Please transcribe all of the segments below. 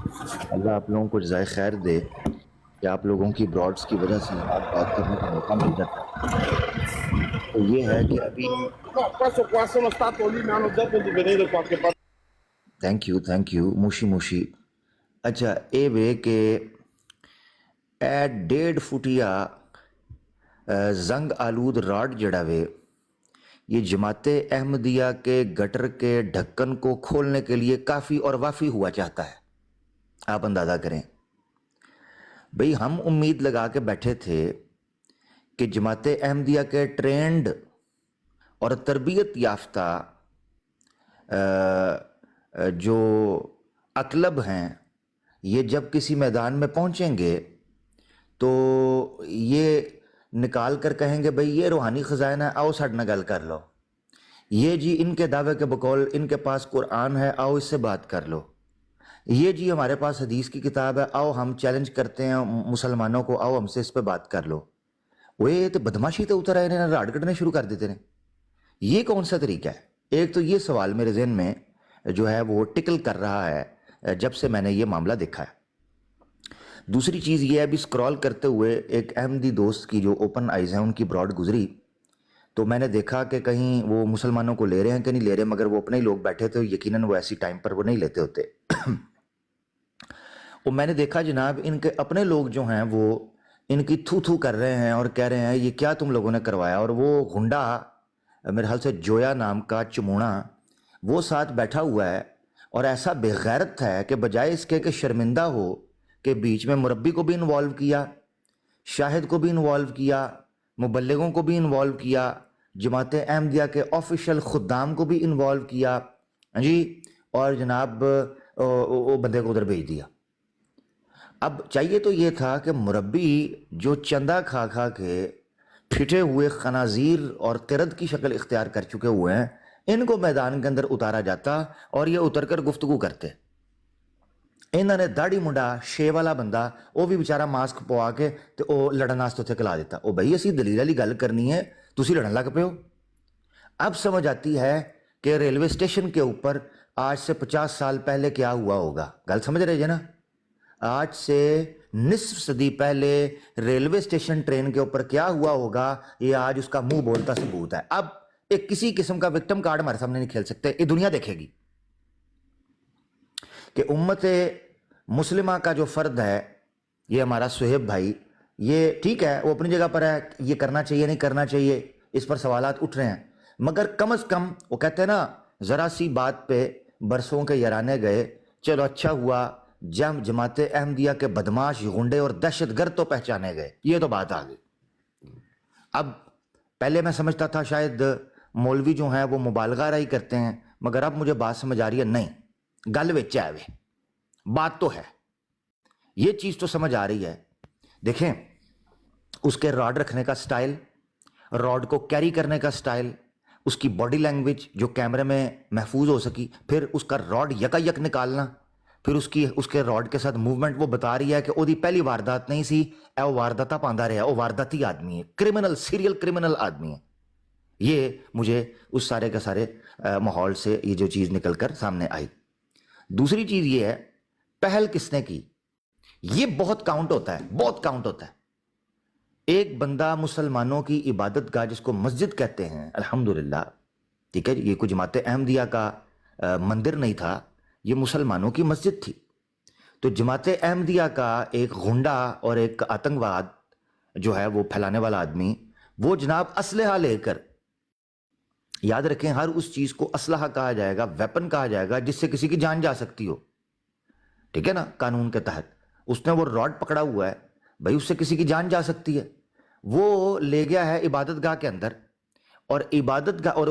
اللہ آپ لوگوں کو جزائے خیر دے کہ آپ لوگوں کی براڈس کی وجہ سے بات کرنے کا موقع مل جاتا ہے. تو یہ ہے کہ ابھی No, questo qua sono stato lì, mi hanno detto di venire qualche parte. Thank you موشی موشی. اچھا اے وے کہ اے 1.5 فٹیا زنگ آلود راڈ جڑا وے یہ جماعت احمدیہ کے گٹر کے ڈھکن کو کھولنے کے لیے کافی اور وافی ہوا چاہتا ہے. آپ اندازہ کریں بھئی، ہم امید لگا کے بیٹھے تھے کہ جماعت احمدیہ کے ٹرینڈ اور تربیت یافتہ جو اقلب ہیں یہ جب کسی میدان میں پہنچیں گے تو یہ نکال کر کہیں گے بھئی یہ روحانی خزائن ہے، آؤ ساڈے نال گل کر لو. یہ جی ان کے دعوے کے بقول ان کے پاس قرآن ہے، آؤ اس سے بات کر لو. یہ جی ہمارے پاس حدیث کی کتاب ہے، آؤ ہم چیلنج کرتے ہیں مسلمانوں کو، آؤ ہم سے اس پہ بات کر لو. وہ تو بدماشی تو اتر آئے ہیں، راڑ کٹنے شروع کر دیتے ہیں. یہ کون سا طریقہ ہے؟ ایک تو یہ سوال میرے ذہن میں جو ہے وہ ٹکل کر رہا ہے جب سے میں نے یہ معاملہ دیکھا ہے. دوسری چیز یہ ہے، ابھی سکرول کرتے ہوئے ایک احمدی دوست کی جو اوپن آئیز ہیں ان کی براڈ گزری تو میں نے دیکھا کہ کہیں وہ مسلمانوں کو لے رہے ہیں کہ نہیں لے رہے، مگر وہ اپنے ہی لوگ بیٹھے تھے، یقیناً وہ ایسی ٹائم پر وہ نہیں لیتے ہوتے. اور میں نے دیکھا جناب ان کے اپنے لوگ جو ہیں وہ ان کی تھو تھو کر رہے ہیں اور کہہ رہے ہیں یہ کیا تم لوگوں نے کروایا. اور وہ غنڈا میرے حال سے جویا نام کا چمونا وہ ساتھ بیٹھا ہوا ہے اور ایسا بے غیرت ہے کہ بجائے اس کے کہ شرمندہ ہو کہ بیچ میں مربی کو بھی انوالو کیا، شاہد کو بھی انوالو کیا، مبلغوں کو بھی انوالو کیا، جماعت احمدیہ کے آفیشل خدام کو بھی انوالو کیا جی، اور جناب وہ بندے کو ادھر بھیج دیا. اب چاہیے تو یہ تھا کہ مربی جو چندہ کھا کھا کے پھٹے ہوئے خنازیر اور قرد کی شکل اختیار کر چکے ہوئے ہیں ان کو میدان کے اندر اتارا جاتا اور یہ اتر کر گفتگو کرتے. انہوں نے داڑھی منڈا شے والا بندہ وہ بھی بیچارہ ماسک پوا کے تو وہ لڑن واسطے اتنے کلا دیتا. وہ بھائی اسی دلیل والی گل کرنی ہے، تسی لڑن لگ پے ہو. اب سمجھ آتی ہے کہ ریلوے اسٹیشن کے اوپر آج سے 50 سال پہلے کیا ہوا ہوگا. گل سمجھ رہے جی نا؟ آج سے نصف صدی پہلے ریلوے اسٹیشن ٹرین کے اوپر کیا ہوا ہوگا یہ آج اس کا منہ بولتا ثبوت ہے. اب ایک کسی قسم کا وکٹم کارڈ ہمارے سامنے نہیں کھیل سکتے، یہ دنیا دیکھے گی کہ امت مسلمہ کا جو فرد ہے یہ ہمارا سہیب بھائی، یہ ٹھیک ہے وہ اپنی جگہ پر ہے، یہ کرنا چاہیے نہیں کرنا چاہیے اس پر سوالات اٹھ رہے ہیں، مگر کم از کم وہ کہتے ہیں نا ذرا سی بات پہ برسوں کے یارانے گئے. چلو اچھا ہوا جماعت احمدیہ کے بدماش غنڈے اور دہشت گرد تو پہچانے گئے، یہ تو بات آ گئی. اب پہلے میں سمجھتا تھا شاید مولوی جو ہیں وہ مبالغہ رائی کرتے ہیں، مگر اب مجھے بات سمجھ آ رہی ہے نہیں، گل وچ ہے وے، بات تو ہے، یہ چیز تو سمجھ آ رہی ہے. دیکھیں اس کے راڈ رکھنے کا سٹائل، راڈ کو کیری کرنے کا سٹائل، اس کی باڈی لینگویج جو کیمرے میں محفوظ ہو سکی، پھر اس کا راڈ یکا یک نکالنا، پھر اس کے راڈ کے ساتھ موومنٹ وہ بتا رہی ہے کہ وہ دی پہلی واردات نہیں سی، اے وہ وارداتہ پاندہ رہا، وہ وارداتی آدمی ہے، کرمنل سیریل کرمنل آدمی ہے. یہ مجھے اس سارے کا سارے ماحول سے یہ جو چیز نکل کر سامنے آئی. دوسری چیز یہ ہے پہل کس نے کی، یہ بہت کاؤنٹ ہوتا ہے، بہت کاؤنٹ ہوتا ہے. ایک بندہ مسلمانوں کی عبادت گاہ جس کو مسجد کہتے ہیں، الحمدللہ ٹھیک ہے، یہ کوئی جماعت احمدیہ کا مندر نہیں تھا، یہ مسلمانوں کی مسجد تھی. تو جماعت احمدیہ کا ایک غنڈا اور ایک آتنکواد جو ہے وہ پھیلانے والا آدمی، وہ جناب اسلحہ لے کر، یاد رکھیں ہر اس چیز کو اسلحہ کہا جائے گا، ویپن کہا جائے گا جس سے کسی کی جان جا سکتی ہو، ٹھیک ہے نا، قانون کے تحت. اس نے وہ راڈ پکڑا ہوا ہے، بھائی اس سے کسی کی جان جا سکتی ہے. وہ لے گیا ہے عبادت گاہ کے اندر، اور عبادت گاہ اور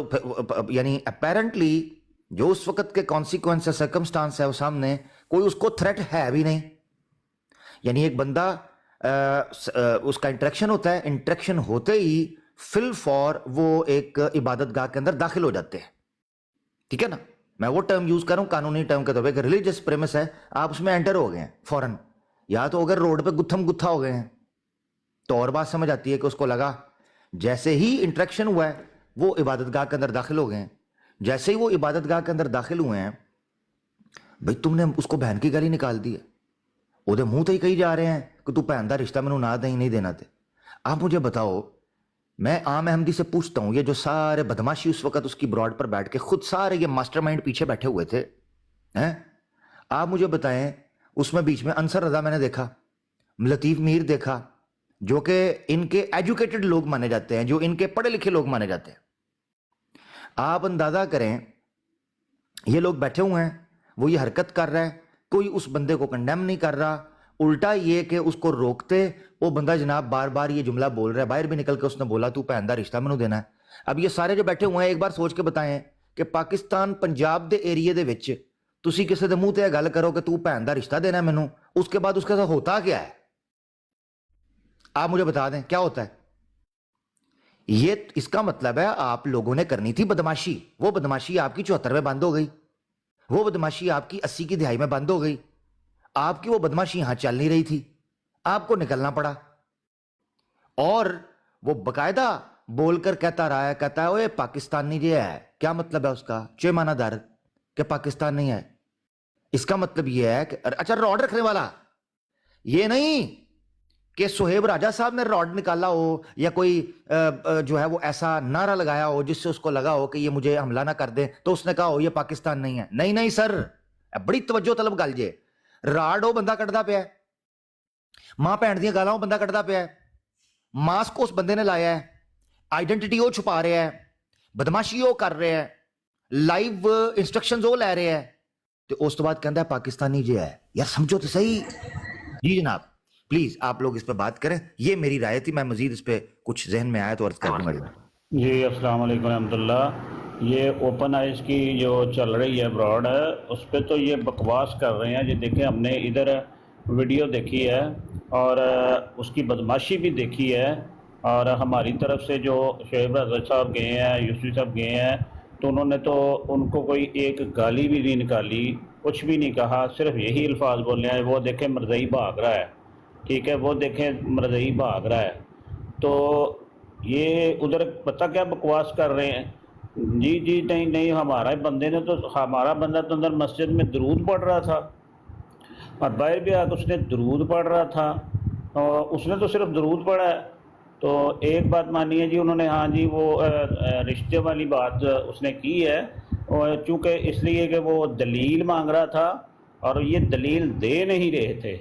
یعنی اپیرنٹلی جو اس وقت کے کانسیکوینس سرکمسٹانس ہے وہ سامنے کوئی اس کو تھریٹ ہے بھی نہیں. یعنی ایک بندہ اس کا انٹریکشن ہوتا ہے، انٹریکشن ہوتے ہی فل فور وہ ایک عبادت گاہ کے اندر داخل ہو جاتے ہیں، ٹھیک ہے نا. میں وہ ٹرم یوز کر رہا ہوں قانونی ٹرم کے طور پہ کہ ریلیجس پریمس ہے، آپ اس میں انٹر ہو گئے ہیں فوراً، یا تو اگر روڈ پہ گتھم گتھا ہو گئے ہیں تو اور بات سمجھ آتی ہے کہ اس کو لگا جیسے ہی انٹریکشن ہوا ہے وہ عبادت گاہ کے اندر داخل ہو گئے ہیں. جیسے ہی وہ عبادت گاہ کے اندر داخل ہوئے ہیں ਬਈ ਤੁਮਨੇ ਉਸको बहन की गाली निकाल दी है, ਉਹਦੇ ਮੂੰਹ ਤੇ ਹੀ ਕਹੀ ਜਾ ਰਹੇ हैं कि तू बहन ਦਾ रिश्ता मैनू ना दें नहीं देना थे। आप मुझे बताओ, मैं आम अहमदी से पूछता हूँ, ये जो सारे बदमाशी उस वक्त उसकी ब्रॉड पर बैठ के खुद सारे ये मास्टरमाइंड पीछे बैठे हुए थे हैं, आप मुझे बताएं, उसमें बीच में अंसर रजा मैंने देखा, लतीफ़ मीर देखा, जो कि इनके एजुकेटेड लोग माने जाते हैं, जो इनके पढ़े लिखे लोग माने जाते हैं। आप अंदाज़ा करें, ये लोग बैठे हुए हैं, वो ये हरकत कर रहा है, कोई उस बंदे को कंडेम नहीं कर रहा, उल्टा ये कि उसको रोकते, वो बंदा जनाब बार बार ये जुमला बोल रहा है, बाहर भी निकल के उसने बोला तू भैन दा रिश्ता मैनू देना है। अब ये सारे जो बैठे हुए हैं, एक बार सोच के बताएं कि पाकिस्तान पंजाब दे एरिए दे विच तुसी किसी दे मुंह ते गल करो कि तू भैन दा रिश्ता देना है मैनू, उसके बाद उसके साथ होता क्या है? आप मुझे बता दें क्या होता है? ये इसका मतलब है आप लोगों ने करनी थी बदमाशी, वो बदमाशी आपकी 74 में बंद हो गई, वो बदमाशी आपकी 80 की दिहाई में बंद हो गई, आपकी वो बदमाशी यहां चल नहीं रही थी, आपको निकलना पड़ा। और वो बकायदा बोलकर कहता रहा है, कहता है ओए पाकिस्तानी जो है, क्या मतलब है उसका? चे माना दर कि पाकिस्तान नहीं है, इसका मतलब ये है कि अच्छा रॉड रखने वाला, ये नहीं कि सुहेब राजा साहब ने रॉड निकाला हो या कोई जो है वो ऐसा नारा लगाया हो जिससे उसको लगा हो कि ये मुझे हमला ना कर दे, तो उसने कहा हो ये पाकिस्तान नहीं है। नहीं नहीं सर, बड़ी तवज्जो तलब गल जे, राड वो बंदा कटदा पिया है, मां भैन दी गालां वो बंदा कटदा पिया है, मास्क उस बंदे ने लाया है, आइडेंटिटी वो छुपा रहा है, बदमाशी वो कर रहे हैं, लाइव इंस्ट्रक्शंस वो ले रहे हैं, तो उस तो बाद कहता है पाकिस्तानी जो है। यार समझो तो सही। जी जनाब, प्लीज आप लोग इस पे बात करें, ये मेरी राय थी, मैं मजीद इस पे कुछ जहन में आया तो अर्ज कर दूंगा। जी अस्सलाम वालेकुम रहमतुल्लाह। ये ओपन आइज की जो चल रही है ब्रॉड है, उस पर तो ये बकवास कर रहे हैं। ये देखें, हमने इधर वीडियो देखी है और उसकी बदमाशी भी देखी है, और हमारी तरफ से जो शोएब रज़ा साहब गए हैं, यूसुफ साहब गए हैं, तो उन्होंने तो उनको कोई एक गाली भी नहीं निकाली, कुछ भी नहीं कहा, सिर्फ यही अल्फाज बोले हैं। वो देखें मरज़ई भाग रहा है, ठीक है, वो देखें मरज़ई भाग रहा है, तो ये उधर पता क्या बकवास कर रहे हैं। जी जी नहीं नहीं, हमारा बंदे ने तो, हमारा बंदा तो अंदर मस्जिद में दरूद पढ़ रहा था और बाहर भी आकर उसने दरूद पढ़ रहा था, और उसने तो सिर्फ दरूद पढ़ा है। तो एक बात मानिए जी, उन्होंने हाँ जी वो रिश्ते वाली बात उसने की है, और चूँकि इसलिए कि वो दलील मांग रहा था और ये दलील दे नहीं रहे थे,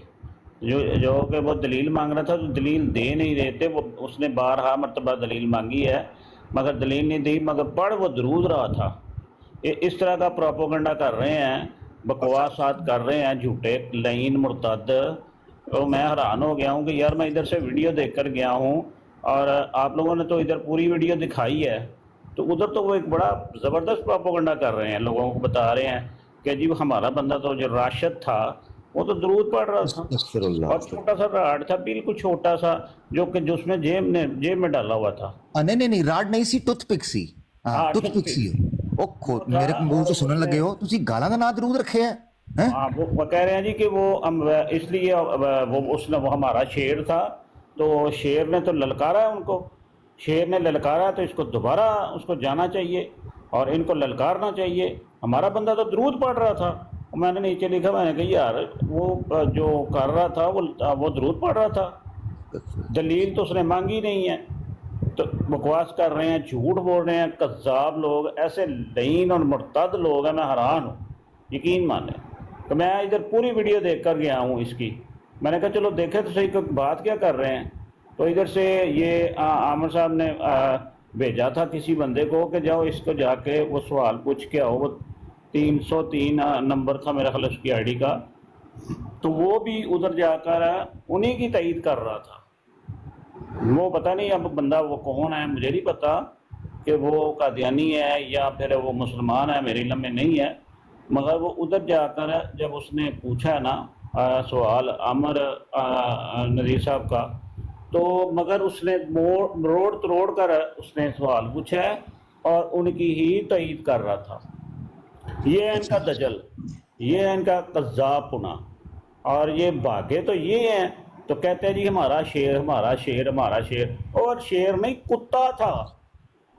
जो कि वो दलील मांग रहा था तो दलील दे नहीं रहे थे। वो उसने बारहा मरतबा दलील मांगी है मगर दलील नहीं दी, मगर पढ़ वो दरूद रहा था। इस तरह का प्रोपोगंडा कर रहे हैं, बकवासात कर रहे हैं, झूठे लईन मुर्तद। तो मैं हैरान हो गया हूँ कि यार मैं इधर से वीडियो देख कर गया हूँ और आप लोगों ने तो इधर पूरी वीडियो दिखाई है, तो उधर तो वो एक बड़ा ज़बरदस्त प्रोपोगंडा कर रहे हैं, लोगों को बता रहे हैं कि जी हमारा बंदा तो जो राशिद था वो तो दरूद पढ़ रहा था और छोटा सा राड था, बिल्कुल छोटा सा, जो कि जो उसने जेब में डाला हुआ था। नहीं नहीं नहीं, राड नहीं सी, टूथपिक सी। हाँ टूथपिक सी। ओ मेरे मुंह से सुनने लगे हो तुसी गालां दा नाम दरूद रखे है। हाँ वो कह रहे हैं जी कि वो इसलिए वो उसने वो हमारा शेर था, तो शेर ने तो ललकारा है उनको, शेर ने ललकारा तो इसको दोबारा उसको जाना चाहिए और इनको ललकारना चाहिए। हमारा बंदा तो दरूद पढ़ रहा था, मैंने नीचे लिखा, मैंने कहा यार वो जो कर रहा था वो दरूद पढ़ रहा था, दलील तो उसने मांगी नहीं है। तो बकवास कर रहे हैं, झूठ बोल रहे हैं, कज़्ज़ाब लोग, ऐसे लईन और मुर्तद लोग हैं, मैं हैरान हूँ, यकीन माने। तो मैं इधर पूरी वीडियो देख कर गया हूँ इसकी, मैंने कहा चलो देखें तो सही बात क्या कर रहे हैं। तो इधर से ये आमिर साहब ने भेजा था किसी बंदे को कि जाओ इसको जाके वो सवाल पूछ के आओ, वो 303 नंबर था मेरा ख्याल उसकी आईडी का, तो वो भी उधर जाकर उन्हीं की तईद कर रहा था। वो पता नहीं अब बंदा वो कौन है, मुझे नहीं पता कि वो कादियानी है या फिर वो मुसलमान है, मेरे इल्म में नहीं है, मगर वो उधर जाकर जब उसने पूछा ना सवाल आमिर नज़ीर साहब का, तो मगर उसने रोड़ तोड़ कर उसने सवाल पूछा है और उनकी ही तईद कर रहा था। ये है इनका दजल, ये है इनका कज़्ज़ाबपुना, और ये भागे तो ये हैं, तो कहते हैं जी हमारा शेर हमारा शेर हमारा शेर, और शेर नहीं कुत्ता था,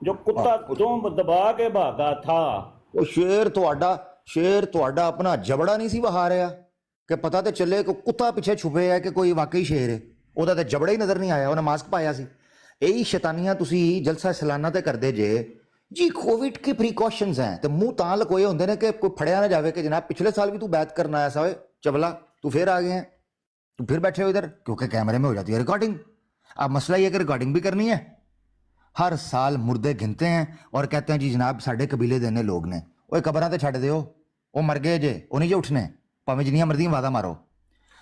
जो कुत्ता जो दबा के भागा था। वो शेर तो ਸ਼ੇਰ ਤੁਹਾਡਾ ਆਪਣਾ ਜਬੜਾ ਨਹੀਂ ਸੀ ਵਹਾ ਰਿਹਾ ਕਿ ਪਤਾ ਤੇ ਚੱਲੇ ਕਿ ਕੁੱਤਾ ਪਿੱਛੇ ਛੁਪੇ ਹੈ ਕਿ ਕੋਈ ਵਾਕਈ ਸ਼ੇਰ ਹੈ? ਉਹਦਾ ਤਾਂ ਜਬੜਾ ਹੀ ਨਜ਼ਰ ਨਹੀਂ ਆਇਆ, ਉਹਨੇ ਮਾਸਕ ਪਾਇਆ ਸੀ। ਇਹੀ ਸ਼ੈਤਾਨੀਆਂ ਤੁਸੀਂ ਜਲਸਾ ਸਲਾਨਾ ਤੇ ਕਰਦੇ ਜੇ ਜੀ। ਕੋਵਿਡ ਕੇ ਪ੍ਰੀਕਾਸ਼ਨਸ ਹੈ ਤੇ ਮੂੰਹ ਤਾਂ ਲਕੋਏ ਹੁੰਦੇ ਨੇ ਕਿ ਕੋਈ ਫੜਿਆ ਨਾ ਜਾਵੇ ਕਿ ਜਨਾਬ ਪਿਛਲੇ ਸਾਲ भी तू बैत करना आया सा चबला, तू फिर आ गए हैं, तू फिर बैठे हो इधर, क्योंकि कैमरे में हो जाती है रिकॉर्डिंग। अब मसला ये कि रिकॉर्डिंग भी करनी है। हर साल मुर्दे गिनते हैं और कहते हैं जी जनाब साढ़े कबीले देने लोग ने। वो कबरां ते छड्ड दिओ, वो मर गए जे, वो नहीं जे उठने, भावें जिन्नियां मर्जियां वादा मारो।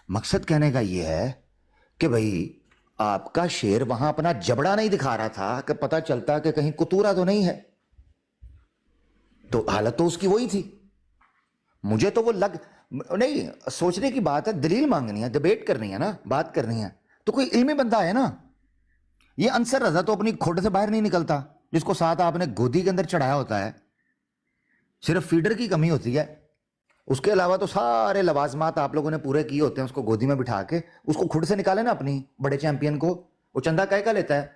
मकसद कहने का ये है कि भाई आपका शेर वहां अपना जबड़ा नहीं दिखा रहा था कि पता चलता कि कहीं कुतूरा तो नहीं है, तो हालत तो उसकी वही थी। मुझे तो वो लग नहीं, सोचने की बात है, दलील मांगनी है, डिबेट करनी है ना, बात करनी है तो कोई इल्मी बंदा है ना। ये अंसर रजा तो अपनी खुड से बाहर नहीं निकलता, जिसको साथ आपने गोदी के अंदर चढ़ाया होता है, सिर्फ फीडर की कमी होती है। उसके अलावा तो सारे लवाजमात आप लोगों ने पूरे किए होते हैं। उसको गोदी में बिठा के उसको खुद से निकाले ना अपनी बड़े चैंपियन को। वो चंदा काय का लेता है?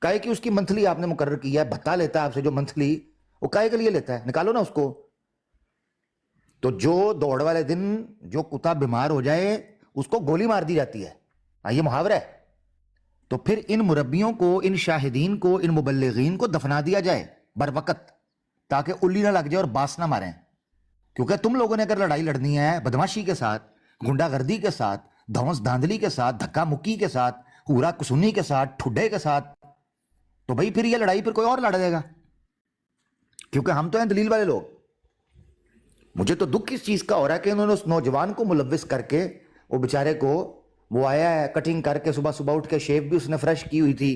काय की उसकी मंथली आपने मुकर्रर किया है, भत्ता लेता है आपसे जो मंथली, वो काय के लिए लेता है? निकालो ना उसको। तो जो दौड़ वाले दिन जो कुत्ता बीमार हो जाए उसको गोली मार दी जाती है, ये मुहावरा है। तो फिर इन मुरब्बियों को, इन शाहिदीन को, इन मुबल्लिगीन को दफना दिया जाए बर वक्त, ताकि उल्ली ना लग जाए और बास ना मारें। क्योंकि तुम लोगों ने अगर लड़ाई लड़नी है बदमाशी के साथ, गुंडागर्दी के साथ, धौंस धांधली के साथ, धक्का मुक्की के साथ, हूरा कुसुन्नी के साथ, ठुड्डे के साथ, तो भाई फिर ये लड़ाई फिर कोई और लड़ देगा। क्योंकि हम तो हैं दलील वाले लोग। मुझे तो दुख इस चीज का हो रहा है कि उन्होंने उस नौजवान को मुलव्विस करके, वो बेचारे को, वो आया है कटिंग करके, सुबह सुबह उठ के शेव भी उसने फ्रेश की हुई थी,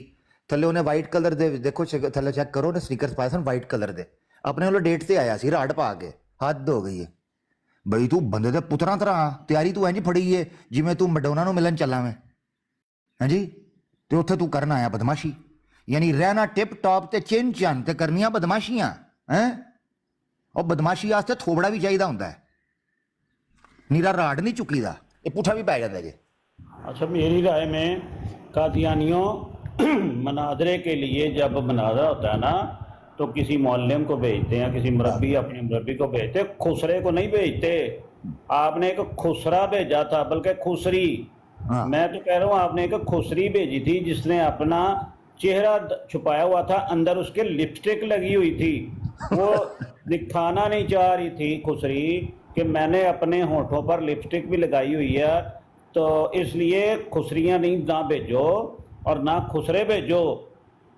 थले उन्हें वाइट कलर दे, देखो थले चेक करो ने स्नीकर्स पाए सन वाइट कलर दे, अपने वाले डेट से आया सी राड़ पा के। हद हो गई है बई, तू बंदे दे पुत्रा तरह तैयारी तू इंज फड़ी है जिवें तू मैडोना नूं मिलन चला मैं, हैं जी? ते उत्थे तू करना आया बदमाशी, यानी रहना टिप टॉप ते चिन चन ते करनियां बदमाशियां हैं। और बदमाशी वास्ते थोबड़ा भी चाहिए होंदा है, नीरा राड नहीं चुकली दा, ये पुठा भी पै जाता जी। अच्छा, मेरी राय में कादियानियों मनाजरे के लिए जब मनाजरा होता है ना तो किसी मौलम को भेजते हैं, किसी मुरब्बी अपने मुरब्बी को भेजते, खुसरे को नहीं भेजते। आपने एक खुसरा भेजा था, बल्कि खुसरी, मैं तो कह रहा हूँ आपने एक खुसरी भेजी थी जिसने अपना चेहरा छुपाया हुआ था, अंदर उसके लिपस्टिक लगी हुई थी, वो दिखाना नहीं चाह रही थी खुसरी कि मैंने अपने होठों पर लिपस्टिक भी लगाई हुई है। तो इसलिए खुसरियाँ नहीं ना भेजो और ना खुसरे भेजो।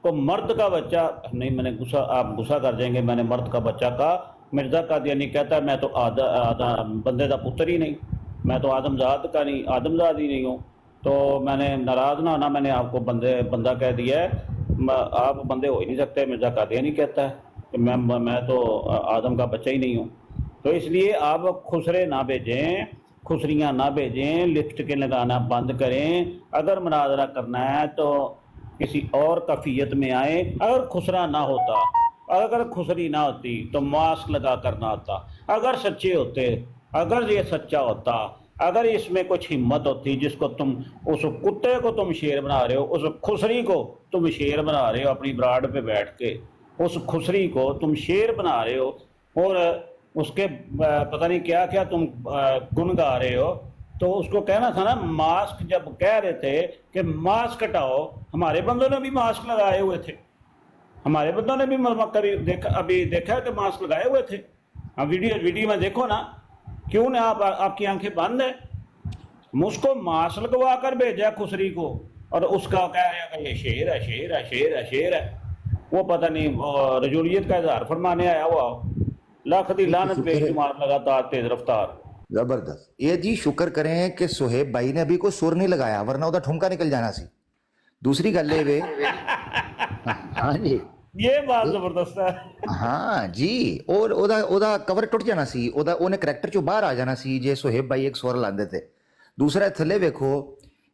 को मर्द का बच्चा नहीं, मैंने गुस्सा, आप गुस्सा कर जाएंगे, मैंने मर्द का बच्चा कहा। मिर्ज़ा कादियानी कहता है मैं तो बंदे का पुत्र ही नहीं, मैं तो आदमजाद का नहीं, आदमजाद ही नहीं हूँ। तो मैंने नाराज़ ना होना, मैंने आपको बंदा कह दिया है, आप बंदे हो ही नहीं सकते। मिर्ज़ा कादियानी कहता है कि मैं तो आदम का बच्चा ही नहीं हूँ। तो इसलिए आप खुसरे ना भेजें, खुसरियाँ ना भेजें, लिपस्टिकें लगाना बंद करें। अगर मुनाजरा करना है तो किसी और कफ़ियत में आए। अगर खुसरा ना होता, अगर खुसरी ना होती तो मास्क लगा करना होता। अगर सच्चे होते, अगर ये सच्चा होता, अगर इसमें कुछ हिम्मत होती, जिसको तुम, उस कुत्ते को तुम शेर बना रहे हो, उस खुसरी को तुम शेर बना रहे हो, अपनी ब्राड पे बैठ के उस खुसरी को तुम शेर बना रहे हो और उसके पता नहीं क्या क्या तुम गुन गा रहे हो, तो उसको कहना था ना, मास्क जब कह रहे थे कि मास्क हटाओ, हमारे बंदों ने भी मास्क लगाए हुए थे, हमारे बंदों ने भी कभी देखा, अभी देखा है कि मास्क लगाए हुए थे। अब वीडियो में देखो ना, क्यों ना आपकी आंखें बंद है? मुझको मास्क लगवा कर भेजा खुसरी को और उसका कह रहे हैं कि ये शेर है, शेर है, शेर है, शेर है। वो पता नहीं रजूलियत का इजहार फरमाने आया हुआ, लाख दी लानत बेशुमार लगातार तेज रफ्तार। जबरदस्त। ये जी शुक्र करें कि सुहेब भाई ने अभी कोई सुर नहीं लगाया, वरना उदा ठुमका निकल जाना सी। दूसरी गल वे हाँ जी, ये बात जबरदस्त है। हाँ जी, और ओदा कवर टुट जाना सी, ओने करैक्टर चो बाहर आ जाना सी जे सुहेब भाई एक सुर लांदे थे। दूसरा थले वेखो,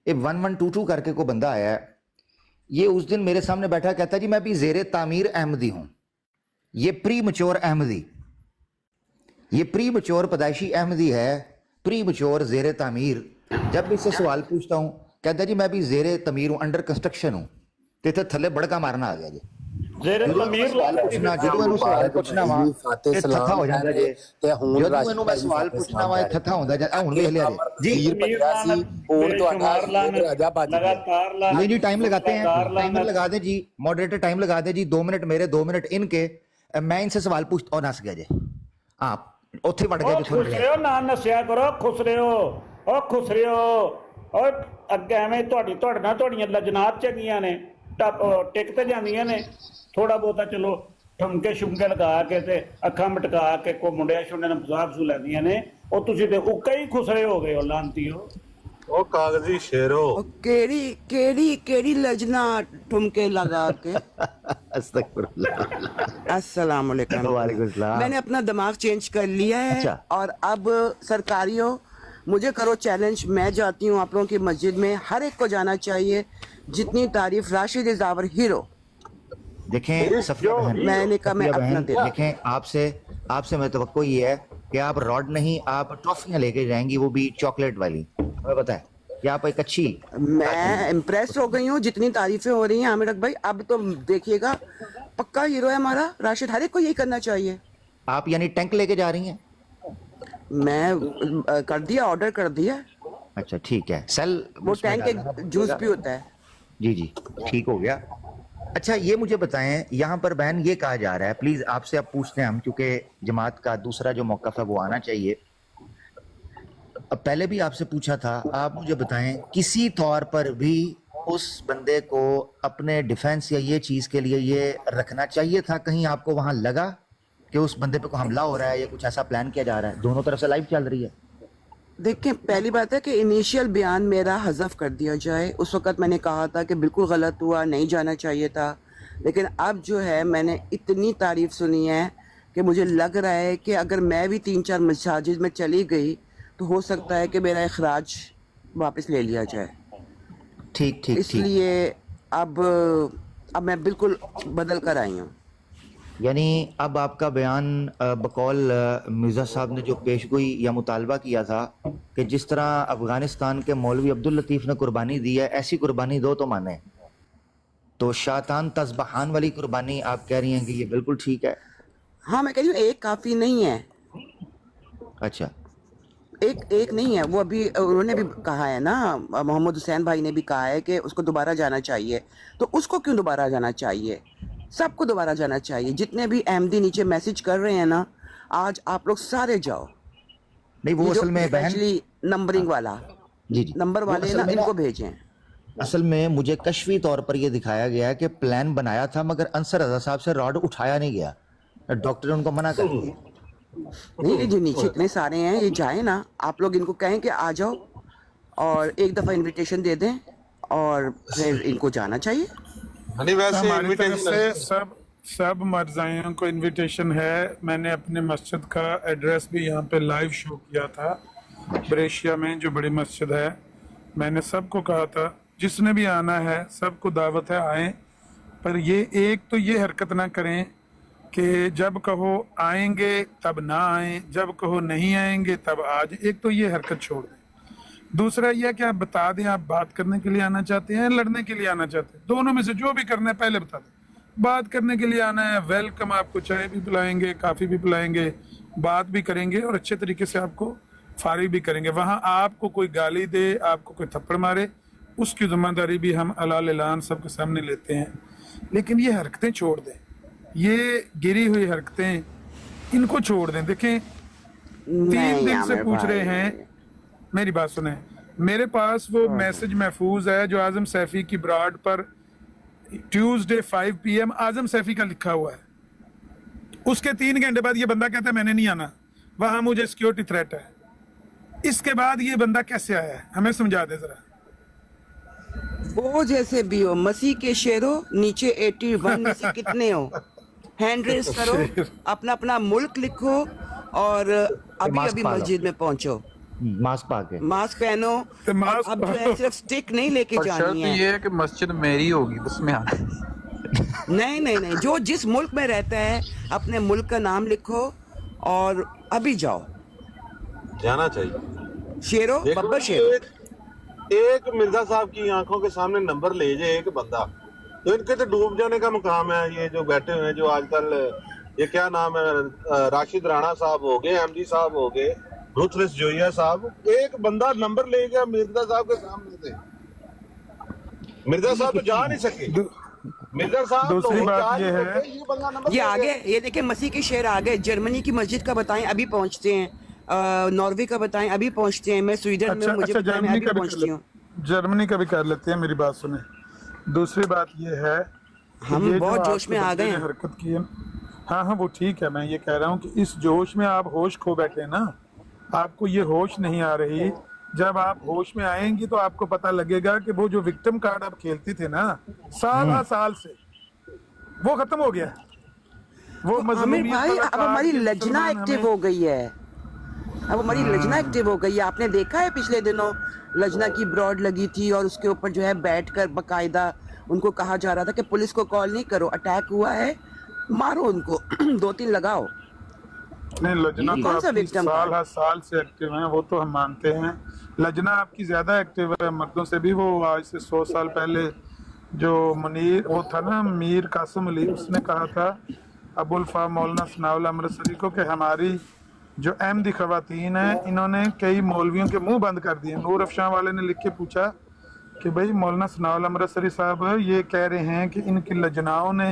ये 1122 करके को बंदा आया है, ये उस दिन मेरे सामने बैठा, कहता जी मैं भी जेरे तामीर अहमदी हूं। ये प्री मच्योर अहमदी, ये प्री मच्योर पैदाइशी अहमदी है, प्री मच्योर जेरे तामीर। जब भी इससे सवाल पूछता हूं कहता जी मैं भी जेरे तमीर हूं, अंडर कंस्ट्रक्शन हूं। तो इतने थले बड़का मारना आ गया जी। ਜ਼ੇਰੇ ਤਮੀਰ ਪੁੱਛਣਾ ਜਦੋਂ ਇਹਨੂੰ ਸਵਾਲ ਪੁੱਛਣਾ ਵਾ ਇਹ ਥੱਥਾ ਹੋ ਜਾਂਦਾ ਜੇ ਤੇ ਹੁਣ ਜਦੋਂ ਇਹਨੂੰ ਮੈਂ ਸਵਾਲ ਪੁੱਛਣਾ ਵਾ ਇਹ ਥੱਥਾ ਹੁੰਦਾ ਜਾਂ ਹੁਣ ਵੇਖ ਲਿਆ ਜੀ ਹੁਣ ਤੁਹਾਡਾ ਰਾਜਾ ਬਾਜੀ लगातार नहीं जी टाइम लगाते हैं टाइमर लगा दे जी मॉडरेटर टाइम लगा दे जी 2 मिनट मेरे 2 मिनट इनके मैं इनसे सवाल पूछता और नस गया जे हाँ ਉੱਥੇ ਵੜ ਗਏ ਜਿੱਥੋਂ ਖੁਸ਼ ਰਿਓ ਨਾ ਨਸਿਆ ਕਰੋ ਖੁਸ਼ ਰਿਓ ਖੁਸ਼ ਰਿਓ ਅੱਗੇ ਐਵੇਂ ਤੁਹਾਡੇ ਨਾਲ ਤੁਹਾਡੀਆਂ ਲਜਨਾਤ ਚੰਗੀਆਂ ਨੇ ਟਿਕ ਤੇ ਜਾਂਦੀਆਂ ਨੇ ਥੋੜਾ ਬਹੁਤਾ ਚਲੋ ਠਮਕੇ ਸ਼ੁਮਕੇ ਲਗਾ ਕੇ ਤੇ ਅੱਖਾਂ ਮਟਕਾ ਕੇ ਕੋ ਮੁੰਡਿਆਂ ਛੁੰਡੇ ਨਾਲ ਫਸਾਬ ਸੂ ਲੈਂਦੀਆਂ ਨੇ ਉਹ ਤੁਸੀਂ ਤੇ ਉੱਕਾ ਹੀ ਖੁਸਰੇ ਹੋ ਗਏ ਹੋ ਲਾਂਤੀਓ ਉਹ ਕਾਗਜ਼ੀ ਸ਼ੇਰੋ केड़ी लजना ठुमके लगा के अस्सलाम वालेकुम। वालेकुम सलाम। मैंने अपना दिमाग चेंज कर लिया है। अच्छा। और अब सरकारियों मुझे करो चैलेंज, मैं जाती हूँ आप लोगों की मस्जिद में, हर एक को जाना चाहिए। जितनी तारीफ राशिद जावर हीरो। देखें सफिया बहन, मैंने कहा मैं सफिया अपना बहन, दे देखें आपसे मैं तवक्को ये है कि आप रॉड नहीं आप टॉफियां लेके जाएंगी, वो भी चॉकलेट वाली। हमें पता है कि आप एक अच्छी मैं इम्प्रेस हो गई हूँ जितनी तारीफें हो रही हैं आमिर भाई। अब तो देखिएगा पक्का हीरो है हमारा राशिद, हर एक को यही करना चाहिए। आप यानी टैंक लेके जा रही हैं? मैं कर दिया, ऑर्डर कर दिया। अच्छा ठीक है। सेल वो टैंक एक जूस भी होता है। जी जी ठीक हो गया। अच्छा ये मुझे बताएं, यहाँ पर बहन ये कहा जा रहा है, प्लीज आपसे आप पूछते हैं हम, क्योंकि जमात का दूसरा जो मौक़िफ़ है वो आना चाहिए। अब पहले भी आपसे पूछा था, आप मुझे बताएं किसी तौर पर भी उस बंदे को अपने डिफेंस या ये चीज़ के लिए ये रखना चाहिए था? कहीं आपको वहाँ लगा कि उस बंदे पे को हमला हो रहा है या कुछ ऐसा प्लान किया जा रहा है? दोनों तरफ से लाइव चल रही है। देखिए पहली बात है कि इनिशियल बयान मेरा हज़फ कर दिया जाए। उस वक़्त मैंने कहा था कि बिल्कुल गलत हुआ, नहीं जाना चाहिए था। लेकिन अब जो है मैंने इतनी तारीफ़ सुनी है कि मुझे लग रहा है कि अगर मैं भी 3-4 मसाजिद में चली गई तो हो सकता है कि मेरा इखराज वापस ले लिया जाए। ठीक ठीक ठीक। इसलिए अब मैं बिल्कुल बदल कर आई हूँ। यानी अब आपका बयान बकौल मिर्ज़ा साहब ने जो पेशगोई या मुतालबा किया था कि जिस तरह अफ़गानिस्तान के मौलवी अब्दुल लतीफ़ ने कुर्बानी दी है, ऐसी कुर्बानी दो तो माने। तो शातान तज़बहान वाली कुर्बानी आप कह रही हैं कि ये बिल्कुल ठीक है? हाँ मैं कह रही हूँ एक काफ़ी नहीं है। अच्छा एक नहीं है, वो अभी उन्होंने भी कहा है ना, मोहम्मद हुसैन भाई ने भी कहा है कि उसको दोबारा जाना चाहिए। तो उसको क्यों दोबारा जाना चाहिए? सबको दोबारा जाना चाहिए। जितने भी अहमदी नीचे मैसेज कर रहे हैं ना, आज आप लोग सारे जाओ। नहीं वो असल में बहन नंबरिंग वाला जी जी नंबर वाले ना इनको भेजें। असल में मुझे कश्फी तौर पर यह दिखाया गया कि प्लान बनाया था मगर अंसर रजा साहब से रॉड उठाया नहीं गया, डॉक्टर ने उनको मना कर दिया। नहीं जो नीचे इतने सारे हैं ये जाए ना, आप लोग इनको कहें कि आ जाओ और एक दफ़ा इनविटेशन दे दें और फिर इनको जाना चाहिए। वैसे हमारी तरफ इनविटेशन से सब मर्ज़ाइयों को इनविटेशन है। मैंने अपने मस्जिद का एड्रेस भी यहाँ पे लाइव शो किया था ब्रेशिया में, जो बड़ी मस्जिद है। मैंने सबको कहा था जिसने भी आना है सबको दावत है, आएँ। पर ये एक तो ये हरकत ना करें कि जब कहो आएंगे तब ना आएँ, जब कहो नहीं आएंगे तब आज। एक तो ये हरकत छोड़ दें। दूसरा यह कि आप बता दें आप बात करने के लिए आना चाहते हैं, लड़ने के लिए आना चाहते हैं, दोनों में से जो भी करना है पहले बता दें। बात करने के लिए आना है, वेलकम, आपको चाय भी पिलाएंगे, काफ़ी भी पिलाएंगे, बात भी करेंगे और अच्छे तरीके से आपको फारिग भी करेंगे। वहाँ आपको कोई गाली दे, आपको कोई थप्पड़ मारे, उसकी ज़िम्मेदारी भी हम अलाल ऐलान सबके सामने लेते हैं। लेकिन ये हरकतें छोड़ दें, ये गिरी हुई हरकतें इनको छोड़ दें। देखें 3 दिन से पूछ रहे हैं, मेरी बात सुने, मेरे पास वो मैसेज महफूज है जो आजम सैफी की ब्रॉड पर ट्यूसडे 5 PM आजम सैफी का लिखा हुआ है। उसके 3 घंटे बाद ये बंदा कहता है मैंने नहीं आना, वहां मुझे सिक्योरिटी थ्रेट है। इसके बाद ये बंदा कैसे आया है, हमें समझा दे जरा। वो जैसे भी हो, मसीह के शेरो नीचे 81 में से कितने हो, हैंड रेस करो, अपना अपना मुल्क लिखो और अभी अभी मस्जिद में पहुंचो। मास्क पा के मास्क पहनो। तो मास्क अब जो है सिर्फ स्टिक नहीं लेके जानी है। ये है कि मस्जिद मेरी होगी उसमें आना। नहीं, जो जिस मुल्क में रहता है अपने मुल्क का नाम लिखो और अभी जाओ। जाना चाहिए। शेरो बब्बर शेरो। एक मिर्जा साहब की आंखों के सामने नंबर ले जाए एक बंदा, तो इनके तो डूब जाने का मुकाम है। ये जो बैठे हुए हैं, जो आजकल ये क्या नाम है, राशिद राणा साहब हो गए, एमडी साहब हो गए, रुथलेस जोया साहब, एक बंदा नंबर ले गया मिर्जा साहब के सामने से, मिर्जा साहब तो जा नहीं सके। मिर्जा साहब दूसरी बात ये है, ये बंदा नंबर ये ले आगे, गया। ये देखिए मसीह के शेर आ गए। जर्मनी की मस्जिद का बताएं, अभी पहुंचते हैं। नॉर्वे का बताएं, अभी पहुंचते हैं। मैं स्वीडन में, मुझे बताएं, मैं अभी पहुंचती हूँ। जर्मनी का भी कर लेते हैं, मेरी बात सुने। दूसरी बात ये है कि हम ये जो बहुत जोश आपके में आ बंदे गए ने हैं। हरकत की है, हाँ हाँ वो ठीक है। मैं ये कह रहा हूँ कि इस जोश में आप होश खो बैठे हैं ना, आपको ये होश नहीं आ रही। जब आप होश में आएंगी तो आपको पता लगेगा कि वो जो विक्टिम कार्ड आप खेलती थे ना साल से, वो खत्म हो गया। वो आमिर मजलूमियत भाई, वाला अब कार्ड हमारी कि लजना मुसलमान एक्टिव हमें- हो गई है। अब हमारी लजना एक्टिव हो गई है। आपने देखा है पिछले दिनों लजना की ब्रॉड लगी थी और उसके ऊपर जो है बैठकर बकायदा उनको कहा जा रहा था कि पुलिस को कॉल नहीं करो, अटैक हुआ है, मारो उनको, 2-3 लगाओ। नहीं, लजना तो कौन सा आपकी victim साल card? हर साल से एक्टिव है, वो तो हम मानते हैं। लजना आपकी ज्यादा एक्टिव है मर्दों से भी। वो आज से 100 साल पहले जो मुनीर वो था ना, मीर कासिम अली, उसने कहा था अबुल फा मौलाना सनाउल्लाह अमृतसरी को कि हमारी जो अहमदी खवातीन हैं, इन्होंने कई मौलवियों के मुंह बंद कर दिए। नूर अफशां वाले ने लिख के पूछा कि भाई मौलाना सनाउल्लाह अमृतसरी साहब ये कह रहे हैं कि इनकी लजनाओं ने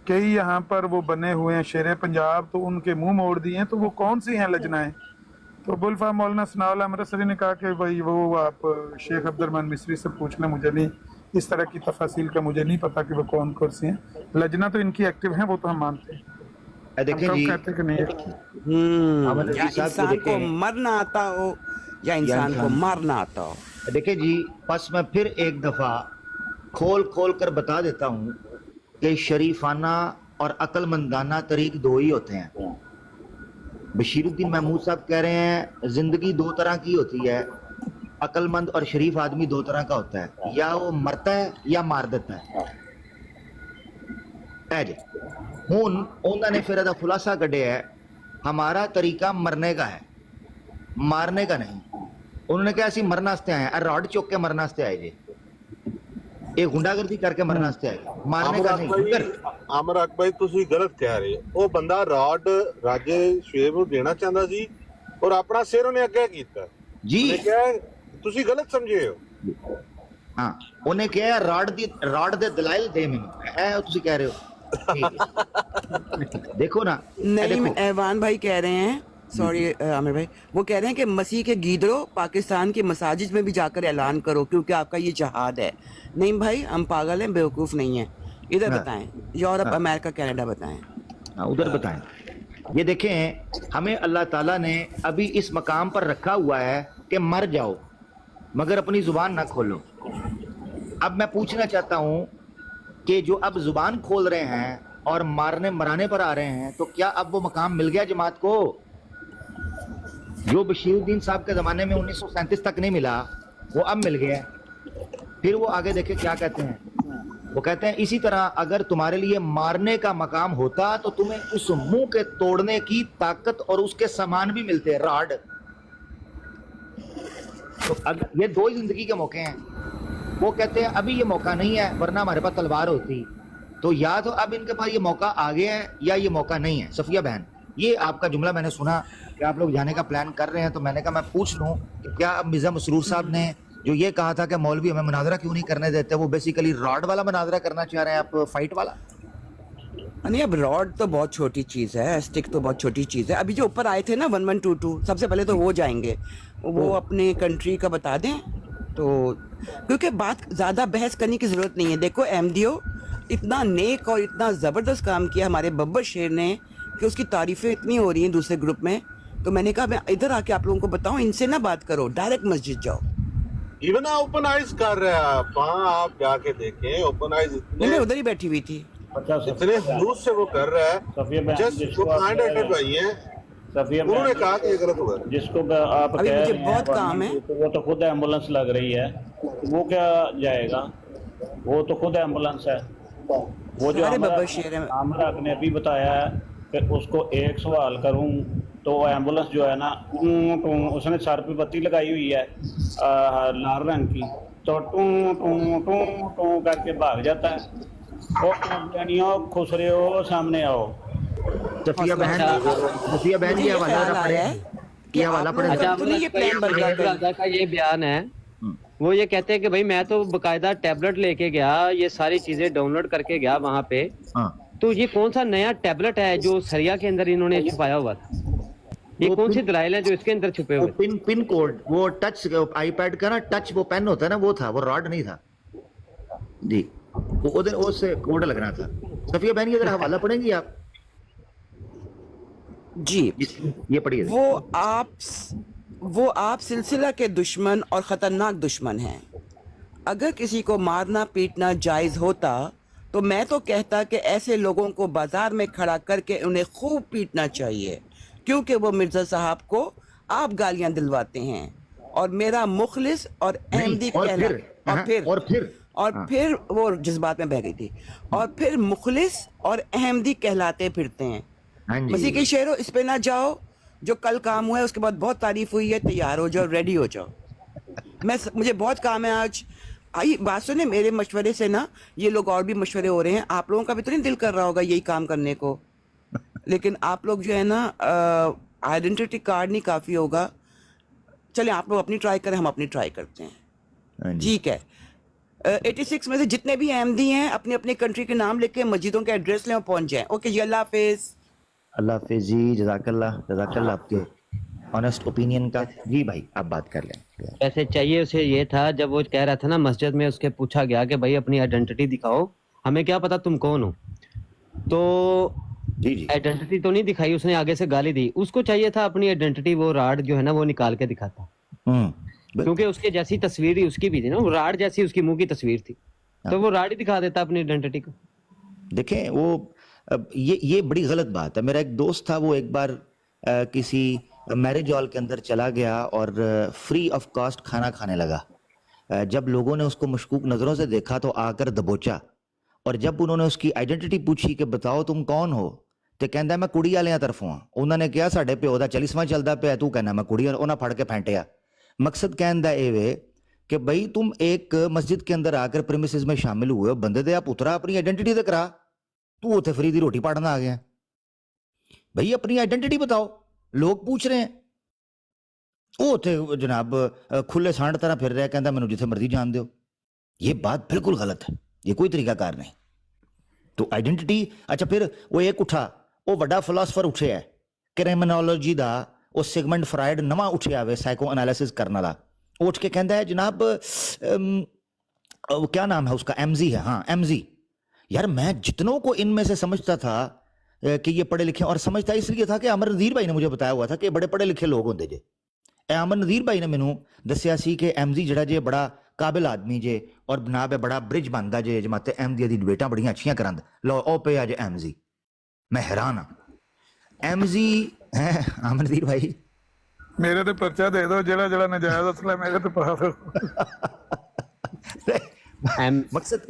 कई यहाँ पर वो बने हुए हैं शेर पंजाब, तो उनके मुंह मोड़ दिए हैं, तो वो कौन सी हैं लजनाएं? तो बुलफा मौलाना सनाउल्लाह अमृतसरी ने कहा कि भाई वो आप शेख अब्दुर्रहमान मिस्री से पूछ लें, मुझे नहीं इस तरह की तफासिल का मुझे नहीं पता कि वो कौन कौन सी हैं। लजना तो इनकी एक्टिव हैं, वो तो हम मानते हैं। हम देखें कब जी, कहते हैं कि नहीं है। अमन या रफी साहब को इंसान को देखें। मरना आता हो या इंसान को मारना आता हो। देखिए जी, बस मैं फिर एक दफ़ा खोल कर बता देता हूँ कि शरीफाना और अक्लमंदाना तरीक दो ही होते हैं। बशीरुद्दीन महमूद साहब कह रहे हैं जिंदगी दो तरह की होती है, अक्लमंद और शरीफ आदमी दो तरह का होता है, या वो मरता है या मार देता है। जी हुन उन्होंने फिर ਇਹਦਾ खुलासा कढ़िया है, हमारा तरीका मरने का है, मारने का नहीं। उन्होंने कहा ਅਸੀਂ मरना वास्ते आए हैं, रॉड चुक के मरना वास्ते आए जी, ਇਹ ਗੁੰਡਾਗਰਦੀ ਕਰਕੇ ਮਰਨ ਵਾਸਤੇ ਆਏ, ਮਾਰਨੇ का नहीं। ਅਮਰ ਅਕਬਰ ਤੁਸੀਂ ਗਲਤ ਕਹਿ ਰਹੇ ਹੋ। ਉਹ ਬੰਦਾ ਰਾਡ ਰਾਜੇ ਸ਼ੇਬ ਨੂੰ ਦੇਣਾ ਚਾਹੁੰਦਾ ਸੀ ਔਰ ਆਪਣਾ ਸਿਰ ਉਹਨੇ ਅੱਗੇ ਕੀਤਾ जी ਉਹਨੇ ਕਿਹਾ ਤੁਸੀਂ ਗਲਤ ਸਮਝੇ ਹੋ। हाँ उन्हें कहा रॉड दे दलाइल दे मैनू, ऐ तुसी कह रहे हो। ठीक है। देखो ना, नहीं, देखो। ऐवान भाई कह रहे हैं, सॉरी आमिर भाई, वो कह रहे हैं कि मसीह के गीदड़ों पाकिस्तान के मसाजिद में भी जाकर ऐलान करो क्योंकि आपका ये जहाद है। नहीं भाई, हम पागल हैं, बेवकूफ़ नहीं हैं। इधर हाँ। बताएं, यूरोप, अमेरिका, कनाडा बताएं। हाँ, उधर बताएं। ये देखें, हमें अल्लाह ताला ने अभी इस मकाम पर रखा हुआ है कि मर जाओ मगर अपनी जुबान ना खोलो। अब मैं पूछना चाहता हूँ कि जो अब जुबान खोल रहे हैं और मराने पर आ रहे हैं, तो क्या अब वो मकाम मिल गया जमात को जो बशीरुद्दीन साहब के ज़माने में 1937 तक नहीं मिला, वो अब मिल गया। फिर वो आगे देखे क्या कहते हैं, वो कहते हैं इसी तरह अगर तुम्हारे लिए मारने का मकाम होता तो तुम्हें उस मुंह के तोड़ने की ताकत और उसके सामान भी मिलते, राड। तो अगर ये दो ही जिंदगी के मौके हैं, वो कहते हैं अभी ये मौका नहीं है वरना हमारे पास तलवार होती। तो या तो अब इनके पास ये मौका आ गया है या ये मौका नहीं है। सफिया बहन, ये आपका जुमला मैंने सुना कि आप लोग जाने का प्लान कर रहे हैं, तो मैंने कहा मैं पूछ लूं कि क्या अब मिर्जा मसरूर साहब ने जो ये कहा था कि मौलवी हमें मुनाजरा क्यों नहीं करने देते, वो बेसिकली रॉड वाला मुनाजरा करना चाह रहे हैं आप, फाइट वाला? नहीं, अब रॉड तो बहुत छोटी चीज़ है, स्टिक तो बहुत छोटी चीज़ है। अभी जो ऊपर आए थे ना 1122, सबसे पहले तो वो जाएंगे, वो अपने कंट्री का बता दें तो, क्योंकि बात ज़्यादा बहस करने की ज़रूरत नहीं है। देखो एमडीओ इतना नेक और इतना ज़बरदस्त काम किया हमारे बब्बर शेर ने कि उसकी तारीफ़ें इतनी हो रही हैं दूसरे ग्रुप में। तो मैंने कहा मैं इधर आके आप लोगों को बताऊं, इनसे ना बात करो, डायरेक्ट मस्जिद जाओ। इवन ओपन आइज कर रहे हैं आप जाके देखें, ओपन आइज मैं उधर ही बैठी हुई थी। अच्छा इतने जुलूस से वो कर रहा सफिया है। बहन, जस्ट जिसको वो आप काइंड हार्टेड भाई हैं, सफिया उन्होंने बहन, कहा कि ये गलत हुआ। जिसको आप अभी कह मुझे रहे हैं बहुत काम है। तो वो तो खुद एम्बुलेंस लग रही है, वो क्या जाएगा, वो तो खुद एम्बुलेंस है। वो जो सारे बब्बर शेर हैं। आमराक ने अभी बताया है कि उसको एक सवाल करूं तो एम्बुलेंस जो है ना, उसने सर पे बत्ती लगाई हुई है लाल रंग की, तो टू टू टू टू करके भाग जाता है। ओ कादियानियों खुश रहे हो, सामने आओ। सफिया हौसला बहन, अफजाई। सफिया बहन मुझे ये ये हवाला ख्याल जरा आ पढ़े, रहा है कि ये हवाला आप पढ़े लोगों का जरा। भी तो नहीं ये प्लान बन रहा कहीं। ब्रदर का ये बयान है, वो ये कहते हैं कि भाई मैं तो बकायदा टैबलेट लेके गया, ये सारी चीजें डाउनलोड करके गया वहां पे। हाँ, तो ये कौन सा नया टैबलेट है जो सरिया के अंदर इन्होंने छुपाया हुआ था? ये वो कौन सी पिन, दलाइल है जो इसके अंदर छुपे वो हुए थे? पिन पिन कोड, वो टच आईपैड का ना, टच वो पेन होता है ना, वो था, वो रॉड नहीं था जी। वो उधर उससे कोड लगना था। सफिया बहन ये जरा हवाला पढ़ेंगी आप? जी। ये पढ़िए। वो आप सिलसिला के दुश्मन और ख़तरनाक दुश्मन हैं। अगर किसी को मारना पीटना जायज़ होता तो मैं तो कहता कि ऐसे लोगों को बाजार में खड़ा करके उन्हें खूब पीटना चाहिए, क्योंकि वो मिर्ज़ा साहब को आप गालियां दिलवाते हैं और मेरा मुखलिस और नहीं, अहमदी और कहला। फिर, हाँ, और फिर वो जज्बात में बह गई थी। और फिर मुखलिस और अहमदी कहलाते फिरते हैं। हाँ जी। मसीह के शेरों, इस पे ना जाओ, जो कल काम हुआ है उसके बाद बहुत तारीफ हुई है, तैयार हो जाओ, रेडी हो जाओ। मुझे बहुत काम है आज। आई बात सुने, मेरे मशवरे से ना ये लोग और भी मशवरे हो रहे हैं। आप लोगों का भी तो नहीं दिल कर रहा होगा यही काम करने को, लेकिन आप लोग जो है ना, आइडेंटिटी कार्ड नहीं काफ़ी होगा। चले आप लोग अपनी ट्राई करें, हम अपनी ट्राई करते हैं। हाँ जी। ठीक है। 86 में से जितने भी अहमदी हैं अपनी अपनी कंट्री के नाम लिख के मस्जिदों के एड्रेस लें और पहुंच जाएं। ओके जी, अल्लाह हाफिज़। अल्लाह हाफिज जी, जज़ाकल्लाह आपके ऑनेस्ट ओपिनियन का। जी भाई आप बात कर लें। वैसे चाहिए उसे ये था, जब वो कह रहा था ना मस्जिद में, उसके पूछा गया कि भाई अपनी आइडेंटिटी दिखाओ, हमें क्या पता तुम कौन हो। तो जी जी। आइडेंटिटी तो नहीं दिखाई उसने, आगे से गाली दी। उसको चाहिए था अपनी आइडेंटिटी, वो राड जो है ना वो निकाल के दिखाता, क्योंकि उसके जैसी तस्वीर ही उसकी भी थी ना, वो राड जैसी उसकी मुंह की तस्वीर थी, तो वो राड ही दिखा देता अपनी आइडेंटिटी को। देखें वो, अब ये बड़ी गलत बात है। मेरा एक दोस्त था, वो एक बार किसी मैरिज हॉल के अंदर चला गया और फ्री ऑफ कॉस्ट खाना खाने लगा। जब लोगों ने उसको मशकूक नज़रों से देखा तो आकर दबोचा, और जब उन्होंने उसकी आइडेंटिटी पूछी कि बताओ तुम कौन हो, तो कहता मैं कुड़ी वालियां तरफों हाँ। उन्होंने कहा साढ़े प्यो का 40वां चलता पिया, तू कहना मैं कुड़ी, उन्हें फड़ के फेंटिया। मकसद कहने का ये वे कि भाई तुम एक मस्जिद के अंदर आकर प्रीमिसेस में शामिल हुए हो, बंदे दे पुत्रा अपनी आइडेंटिटी तो करा, तू उथे फ्री दी रोटी पाड़ना आ गया। भाई अपनी आइडेंटिटी बताओ, लोग पूछ रहे हैं। वो उथे जनाब खुले सांड तरह फिर रहा, कहता मैनू जिथे मर्जी जान दो। ये बात बिल्कुल गलत है, ये कोई तरीकाकार नहीं। तो आइडेंटिटी, अच्छा फिर वो एक उठा, वो बड़ा फिलोसफर उठे है क्रिमिनोलॉजी का, वो सिगमंड फ्राइड नवा उठिया वे साइको एनालिसिस करने वाला। उठ के कहता है जनाब क्या नाम है उसका, एमजी है, हाँ एमजी। यार मैं जितनों को इनमें से समझता था कि ये पढ़े लिखे, और समझता इसलिए था कि अमर नज़ीर भाई ने मुझे बताया हुआ था कि बड़े पढ़े लिखे लोग होंगे जे। अमर नज़ीर भाई ने मैनू दसिया सी कि एमजी जड़ा जे बड़ा काबिल आदमी जे, और जनाब है बड़ा ब्रिज बनता जे, जमाते अहमदिया दी डिबेटां बड़ियां अच्छियां करांदा। लो ओ पे आज एमजी, मैं हैरान हाँ। एमजी है अमर नज़ीर भाई, मेरे ते पर्चा दे दो, जेड़ा जेड़ा नजायज असला मेरे ते पा दो। एम मकसद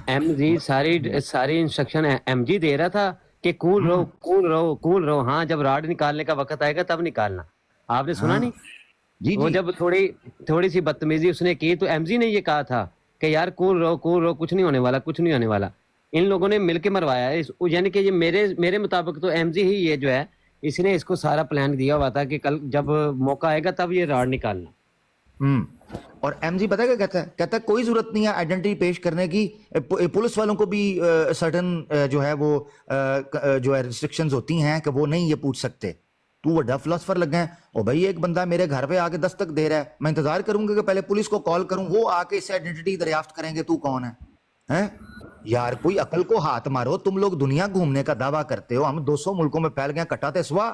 एम जी सारी सारी इंस्ट्रक्शन एम जी दे रहा था कि कूल रहो कूल रहो कूल रहो। हाँ, जब राड निकालने का वक्त आएगा तब निकालना। आपने सुना नहीं? जी वो जी। जब थोड़ी थोड़ी सी बदतमीजी उसने की तो एमजी ने ये कहा था कि यार कूल रहो, कुछ नहीं होने वाला, कुछ नहीं होने वाला। इन लोगों ने मिलके मरवाया है यानी कि ये मेरे मुताबिक तो एमजी ही ये जो है, इसने इसको सारा प्लान दिया हुआ था कि कल जब मौका आएगा तब ये राड निकालना। और एमजी पता है क्या कहता है? कहता है कोई जरूरत नहीं है आइडेंटिटी पेश करने की। पुलिस वालों को भी सर्टन जो है वो जो है रिस्ट्रिक्शंस होती हैं कि वो नहीं ये पूछ सकते। तू बड़ा फिलोसफर लगा है, और भाई एक बंदा मेरे घर पे आके दस्तक दे रहा है, मैं इंतजार करूंगा कि पहले पुलिस को कॉल करूं, वो आके इससे आइडेंटिटी दरियाफ्त करेंगे तू कौन है। हैं यार कोई अकल को हाथ मारो। तुम लोग दुनिया घूमने का दावा करते हो, हम 200 मुल्कों में फैल गए, कटाते स्वा।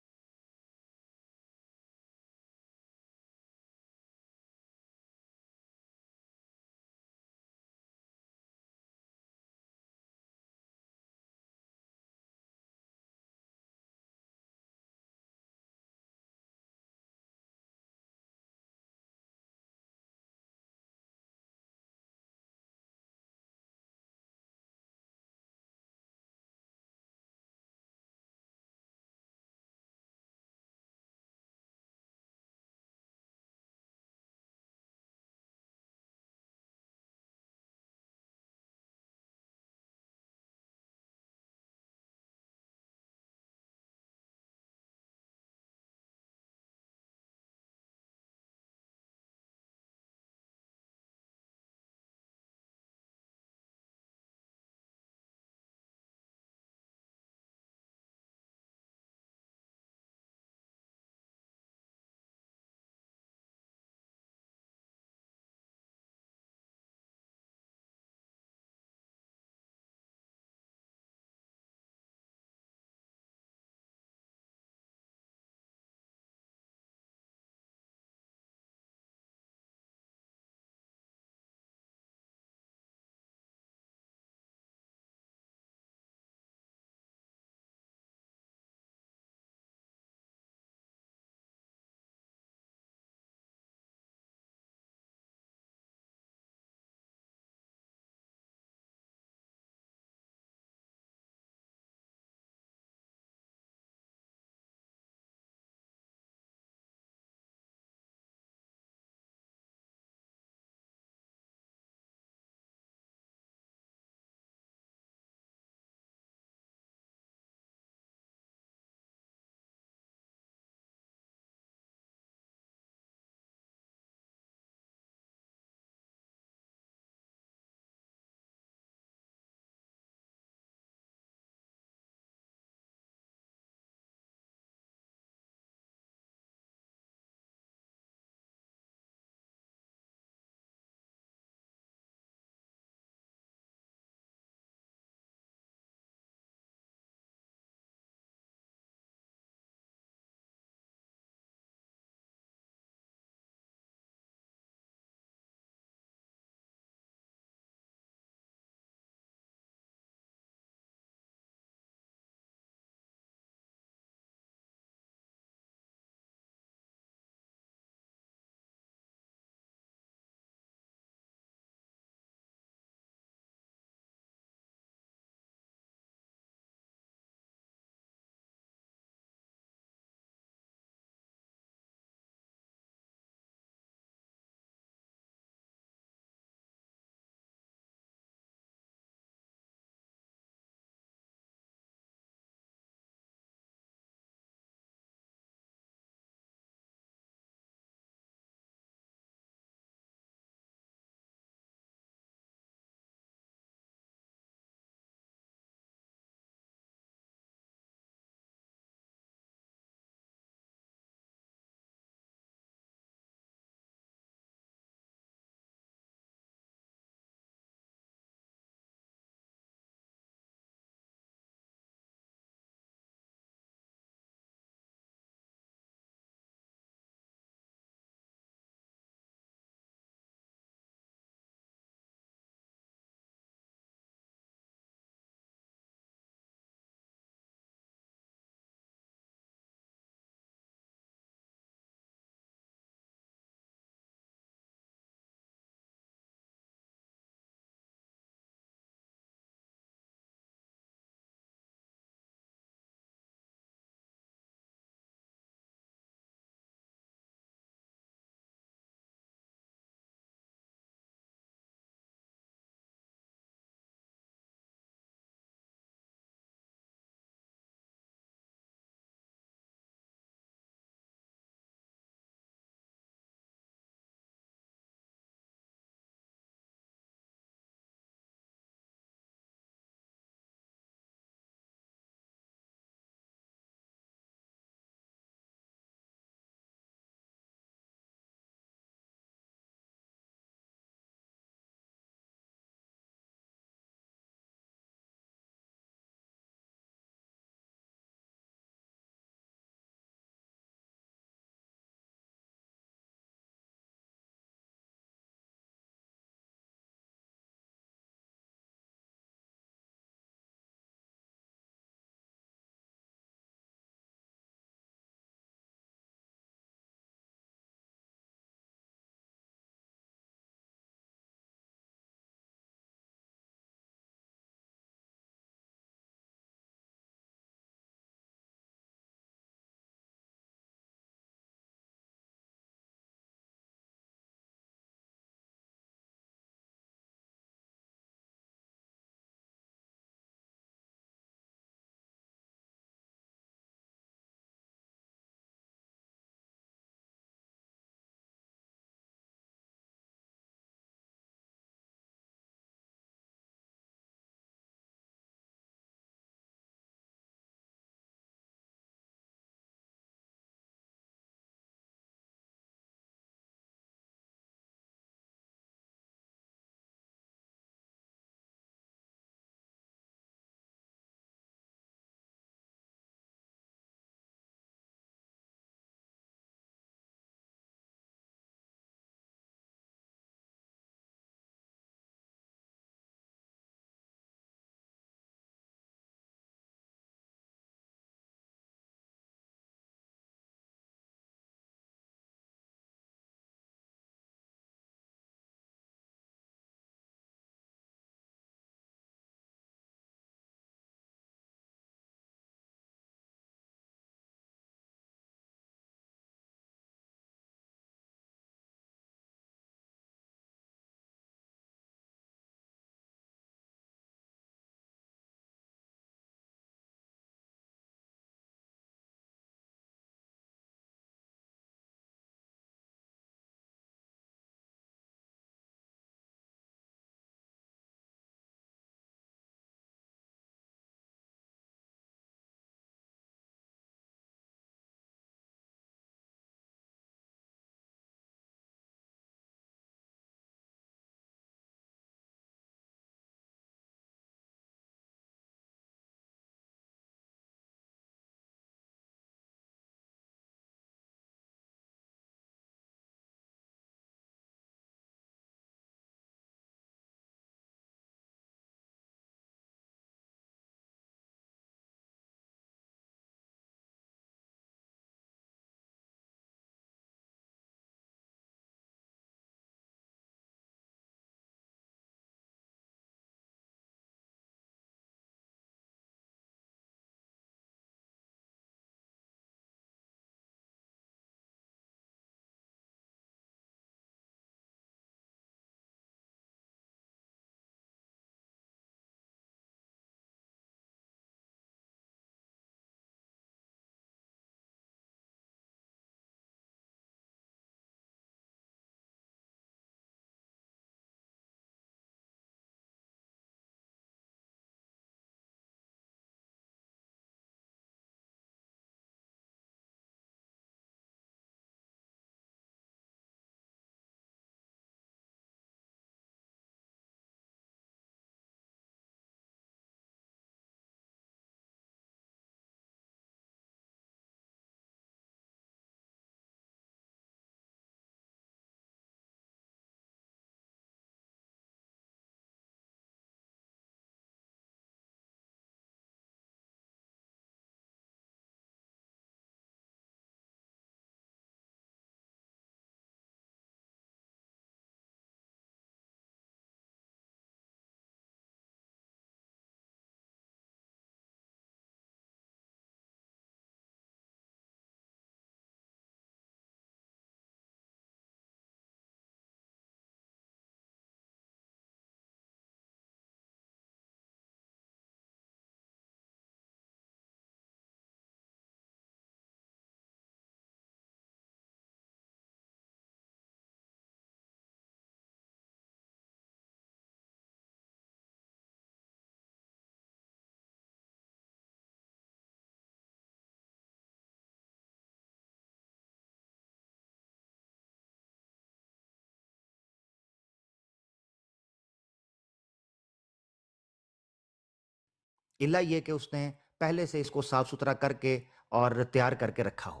الا یہ کہ اس نے پہلے سے اس کو صاف ستھرا کر کے اور تیار کر کے رکھا ہو.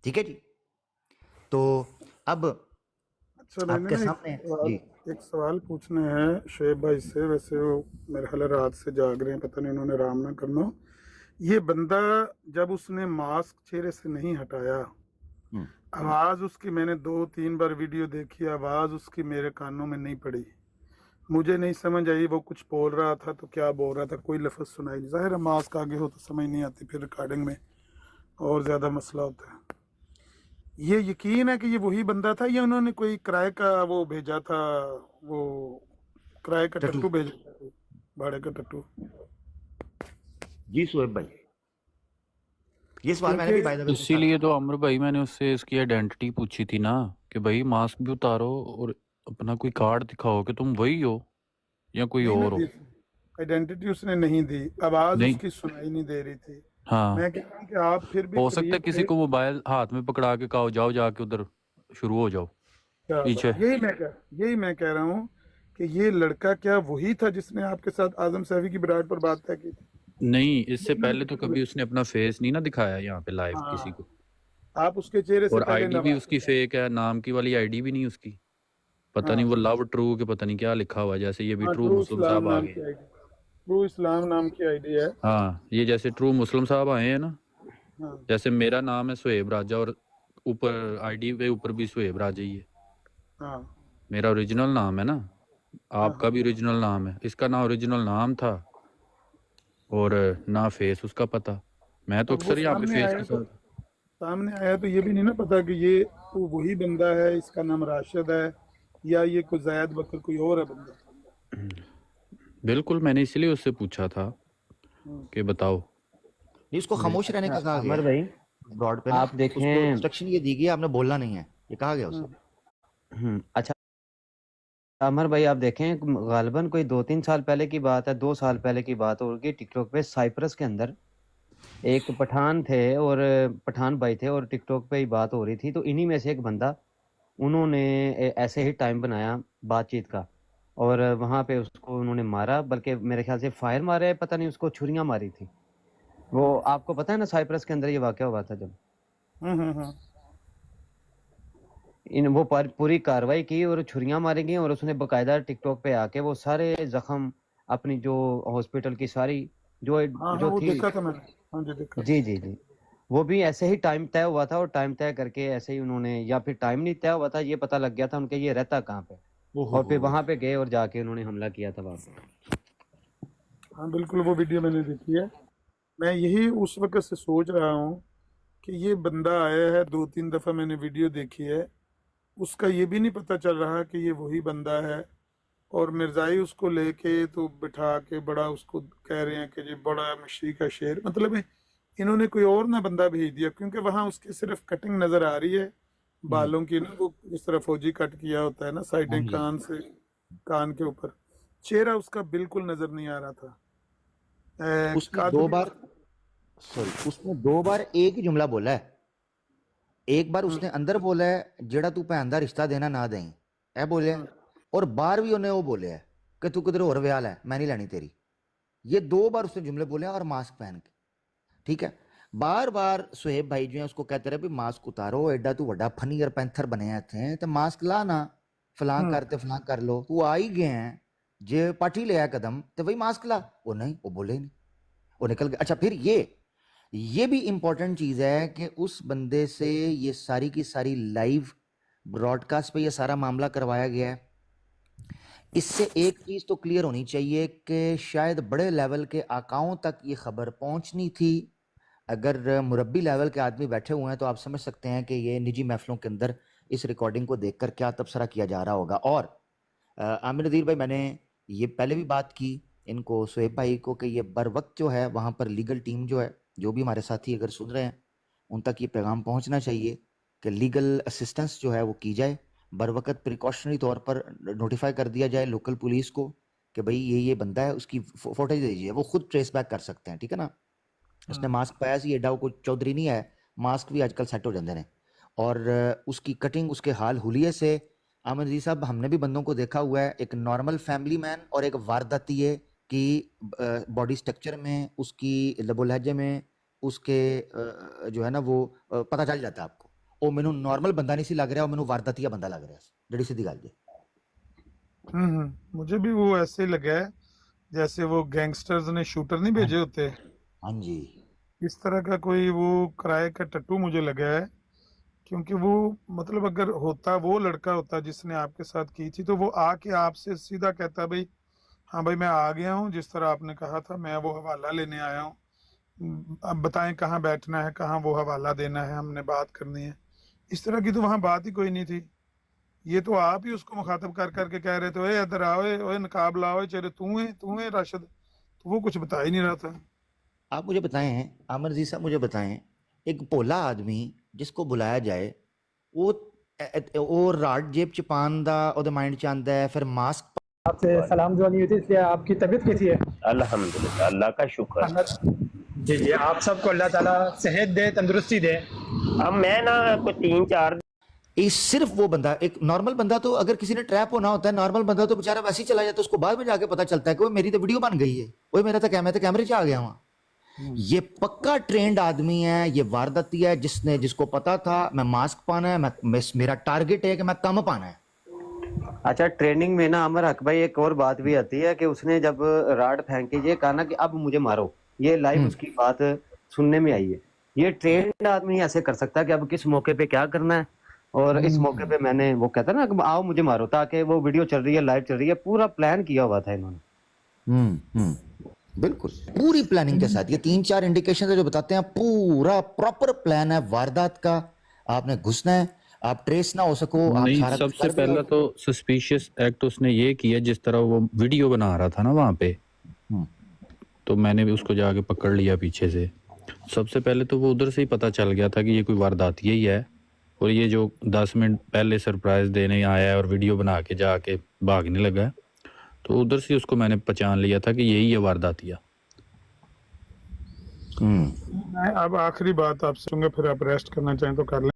ٹھیک ہے جی. تو اب اچھا میں آپ نے کے نا سامنے جی ایک سوال پوچھنا ہے شعیب بھائی سے. ویسے وہ میرے خیال ہے رات سے جاگ رہے ہیں, پتہ نہیں انہوں نے آرام نہ کرنا ہو. یہ بندہ جب اس نے ماسک چہرے سے نہیں ہٹایا, ہم، آواز اس کی میں نے 2-3 بار ویڈیو دیکھی, آواز اس کی میرے کانوں میں نہیں پڑی, مجھے نہیں سمجھ آئی وہ کچھ بول رہا تھا تو کیا بول رہا تھا, کوئی لفظ سنائی نہیں. ظاہر ہے ماسک آگے ہو تو سمجھ نہیں آتی, پھر ریکارڈنگ میں اور زیادہ مسئلہ ہوتا ہے. یہ یقین ہے کہ یہ وہی بندہ تھا یا انہوں نے کوئی کرائے کا وہ بھیجا تھا, وہ کرائے کا ٹٹو. ٹٹو بھیجا تھا, کوئی بھاڑے کا ٹٹو؟ جی سہیب بھائی, یہ سوال میں نے بھی کیونکہ بائی دا وے اسی پوچھا تھا. لیے تو عمر بھائی میں نے اس سے اس کی آئیڈینٹی پوچھی تھی نا کہ بھائی ماسک بھی اتارو اور اپنا کوئی کارڈ دکھاؤ کہ تم وہی ہو یا کوئی نہیں اور نہ ہو. دی, آئیڈینٹی اس نے نہیں دی, آواز اس نہیں, کی سنائی نہیں دے رہی تھی. ہاں میں کہتا ہوں کہ آپ پھر بھی ہو سکتا ہے قریب کسی تھے. کو موبائل ہاتھ میں پکڑا کے کہو جاؤ جا کے ادھر شروع ہو جاؤ کیا پیچھے. بات, یہی میں کہہ رہا ہوں کہ یہ لڑکا کیا وہی تھا جس نے آپ کے ساتھ اعظم سیفی کی براڈ پر بات طے کی تھی؟ نہیں, اس سے پہلے تو کبھی اس نے اپنا فیس نہیں نا دکھایا یہاں پہ لائیو ہاں, کسی کو, آپ اس کے چہرے سے اور آئی پہلے ڈی بھی نواز اس کی فیک ہے, نام کی والی آئی ڈی بھی نہیں اس کی, پتہ ہاں نہیں وہ لو ٹرو کہ پتہ نہیں کیا لکھا ہوا ہے, جیسے یہ بھی ہاں, ٹرو ٹرو مسلم اسلام صاحب آ نام گئے. کی آئی ڈی, ٹرو اسلام نام کی آئی ڈی ہے. ہاں, یہ جیسے ٹرو مسلم صاحب آئے ہیں نا, ہاں جیسے میرا نام ہے سہیب راجہ اور اوپر آئی ڈی پہ اوپر بھی سہیب راجہ ہی ہے, ہاں میرا اوریجنل نام ہے نا, ہاں آپ کا ہاں. بھی اوریجنل نام ہے. اس کا نہ اوریجنل نام تھا اور نہ فیس اس کا پتہ. میں تو اب وہ اکثر یہاں پہ فیس کے ساتھ سامنے آیا تو یہ بھی نہیں نا پتا کہ یہ وہی بندہ ہے, اس کا نام راشد ہے یا یہ کوئی زید بکر کوئی اور ہے بندہ. بالکل, میں نے اسی لیے اس سے پوچھا تھا ہوں. کہ بتاؤ. نہیں, اس کو خاموش رہنے اچھا کا کہا گیا عمر ہے بھائی براڈ پہ نا, آپ اس کو دیکھیں, انسٹرکشن یہ دی گئی ہے آپ نے بولنا نہیں ہے, یہ کہا گیا اسے. اچھا عمر بھائی آپ دیکھیں غالباً کوئی 2-3 سال پہلے کی بات ہے, 2 سال پہلے کی بات ہوگی, ٹک ٹاک پہ سائپرس کے اندر ایک پٹھان تھے اور پٹھان بھائی تھے اور ٹک ٹاک پہ ہی بات ہو رہی تھی, تو انہی میں سے ایک بندہ انہوں نے ایسے ہی ٹائم بنایا بات چیت کا, اور وہاں پہ اس کو انہوں نے مارا, بلکہ میرے خیال سے فائر مارا ہے, پتہ نہیں اس کو چھریاں ماری تھی. وہ آپ کو پتہ ہے نا سائپرس کے اندر یہ واقعہ ہوا تھا, جب ہوں. وہ پوری کاروائی کی اور چھریاں ماری گئیں, اور اس نے باقاعدہ ٹک ٹاک پہ آ کے وہ سارے زخم اپنی جو ہاسپٹل کی ساری جو ہاں جو وہ تھی, دیکھا تھا میں نے. ہاں جی دیکھا. جی وہ بھی ایسے ہی ٹائم طے ہوا تھا, اور ٹائم طے کر کے ایسے ہی انہوں نے, یا پھر ٹائم نہیں طے ہوا تھا, یہ پتہ لگ گیا تھا ان کے یہ رہتا کہاں پہ, اور پھر وہاں پہ گئے اور جا کے انہوں نے حملہ کیا تھا وہاں پہ. ہاں بالکل, وہ ویڈیو میں نے دیکھی ہے. میں یہی اس وقت سے سوچ رہا ہوں کہ یہ بندہ آیا ہے, 2-3 دفعہ میں نے ویڈیو دیکھی ہے, اس کا یہ بھی نہیں پتہ چل رہا کہ یہ وہی بندہ ہے, اور مرزائی اس کو لے کے تو بٹھا کے بڑا اس کو کہہ رہے ہیں کہ یہ بڑا مشی کا شعر, مطلب ہے انہوں نے کوئی اور نہ بندہ بھیج دیا, کیونکہ وہاں اس کی صرف کٹنگ نظر آ رہی ہے بالوں کی نا, وہ اس طرح فوجی کٹ کیا ہوتا ہے نا سائڈیں کان سے, کان کے اوپر, چہرہ اس کا بالکل نظر نہیں آ رہا تھا. اس نے قد دو بھی بار اس نے 2 بار ایک ہی جملہ بولا ہے. ایک بار اس نے اندر بولا ہے جڑا تو پہن دا رشتہ دینا نہ دیں, اے بولے, اور بار بھی انہیں وہ بولے ہے کہ تو کدھر اور ویال ہے, میں نہیں لینی تیری. یہ 2 بار اس نے جملے بولے ہیں, اور ماسک پہن کے. ٹھیک ہے, بار بار سہیب بھائی جو ہیں اس کو کہتے رہے بھی ماسک اتارو, ایڈا تو وڈا فنی اور پینتھر بنے تھے تو ماسک لانا, فلاں کرتے فلاں کر لو, وہ آ ہی گئے ہیں, جے پاٹی لیا قدم تو وہی ماسک لا, وہ نہیں, وہ بولے ہی نہیں, وہ نکل گئے. اچھا پھر یہ بھی امپورٹنٹ چیز ہے کہ اس بندے سے یہ ساری کی ساری لائیو براڈ کاسٹ پہ یہ سارا معاملہ کروایا گیا ہے. اس سے ایک چیز تو کلیئر ہونی چاہیے کہ شاید بڑے لیول کے آقاؤں تک یہ خبر پہنچنی تھی. اگر مربی لیول کے آدمی بیٹھے ہوئے ہیں تو آپ سمجھ سکتے ہیں کہ یہ نجی محفلوں کے اندر اس ریکارڈنگ کو دیکھ کر کیا تبصرہ کیا جا رہا ہوگا. اور عامر نذیر بھائی, میں نے یہ پہلے بھی بات کی ان کو, سہیب بھائی کو, کہ یہ بر وقت جو ہے وہاں پر لیگل ٹیم جو ہے, جو بھی ہمارے ساتھی اگر سن رہے ہیں ان تک یہ پیغام پہنچنا چاہیے کہ لیگل اسسٹنس جو ہے وہ کی جائے, بر وقت پریکاشنری طور پر نوٹیفائی کر دیا جائے لوکل پولیس کو کہ بھئی یہ بندہ ہے, اس کی فوٹیج دیجیے, وہ خود ٹریس بیک کر سکتے ہیں. ٹھیک ہے نا, اس نے ماسک پایا سی, ایڈا کوئی چودھری نہیں ہے, ماسک بھی آج کل سیٹ ہو جاندے ہیں, اور اس کی کٹنگ, اس کے حال حلیے سے, احمد جی صاحب ہم نے بھی بندوں کو دیکھا ہوا ہے, ایک نارمل فیملی مین اور ایک وارداتیے کی باڈی سٹرکچر میں, اس کی لب و لہجے میں, اس کے جو ہے نا وہ پتہ چل جاتا ہے آپ کو. وہ مینوں نارمل بندہ نہیں سی لگ رہا, وہ مینوں وارداتیا بندہ لگ رہا سی, جڑی سیدھی گل جی. مجھے بھی وہ ایسے لگا ہے جیسے وہ گینگسٹرز نے شوٹر نہیں بھیجے ہوتے, ہاں جی, اس طرح کا کوئی وہ کرائے کا ٹٹو مجھے لگا ہے. کیونکہ وہ مطلب اگر ہوتا وہ لڑکا ہوتا جس نے آپ کے ساتھ کی تھی تو وہ آ کے آپ سے سیدھا کہتا بھائی ہاں بھائی میں آ گیا ہوں, جس طرح آپ نے کہا تھا میں وہ حوالہ لینے آیا ہوں, اب بتائیں کہاں بیٹھنا ہے, کہاں وہ حوالہ دینا ہے, ہم نے بات کرنی ہے. اس طرح کی تو وہاں بات ہی کوئی نہیں تھی. یہ تو آپ ہی اس کو مخاطب کر کر کے کہہ رہے تھے اے ادھر آؤ, اے نقاب لاؤ, چہرے تو ہے راشد, تو وہ کچھ بتا ہی نہیں رہا تھا. آپ مجھے بتائیں عامر عزیز صاحب, مجھے بتائیں ایک بھولا آدمی جس کو بلایا جائے وہ راڈ جیب چ پان دا او دے مائنڈ چ آندا ہے, پھر ماسک آپ سے سلام دعا نہیں ہوئی تھی, اس لیے آپ کی طبیعت کیسی ہے؟ الحمدللہ, اللہ کا شکر. جی جی, آپ سب کو اللہ تعالیٰ صحت دے, تندرستی دے. اب میں نا کوئی 3-4 صرف وہ بندہ, ایک نارمل بندہ تو اگر کسی نے ٹریپ ہونا ہوتا ہے, نارمل بندہ تو بیچارہ ویسے ہی چلا جاتا ہے, اس کو بعد میں جا کے پتا چلتا ہے کہ وہ میری تو ویڈیو بن گئی ہے, وہ میرا تو کیمرے چ آ گیا ہوں. یہ پکا ٹرینڈ آدمی ہے, یہ وارداتی ہے, جس کو پتا تھا میں ماسک پانا ہے, میرا ٹارگٹ ہے کہ میں کم پانا ہے. اچھا, ٹریننگ میں نا عمر حق بھائی ایک اور بات بھی آتی ہے کہ اس نے جب راڈ پھینک کے یہ کہا نا کہ اب مجھے مارو, یہ لائیو اس کی بات سننے میں آئی ہے. یہ ٹرینڈ آدمی ایسے کر سکتا ہے کہ اب کس موقع پہ کیا کرنا ہے, اور اس موقع پہ میں نے وہ کہتا نا کہ آؤ مجھے مارو, تاکہ وہ ویڈیو چل رہی ہے, لائیو چل رہی ہے, پورا پلان کیا ہوا تھا انہوں نے. بالکل پوری پلاننگ کے ساتھ. یہ 3-4 انڈیکیشن جو بتاتے ہیں پورا پراپر پلان ہے واردات کا. آپ نے گھسنا ہے, آپ ٹریس نہ ہو سکو, آپ نہیں, سارا سب سے پہلا تو سسپیشیس ایکٹ اس نے یہ کیا جس طرح وہ ویڈیو بنا رہا تھا نا وہاں پہ, تو میں نے بھی اس کو جا کے پکڑ لیا پیچھے سے. سب سے پہلے تو وہ ادھر سے ہی پتہ چل گیا تھا کہ یہ کوئی وارداتیہ ہی ہے, اور یہ جو 10 منٹ پہلے سرپرائز دینے آیا ہے اور ویڈیو بنا کے جا کے بھاگنے لگا ہے, تو ادھر سے اس کو میں نے پہچان لیا تھا کہ یہی ہے وارداتیہ. میں اب آخری بات آپ سے, پھر آپ ریسٹ کرنا چاہیں تو کر لیں.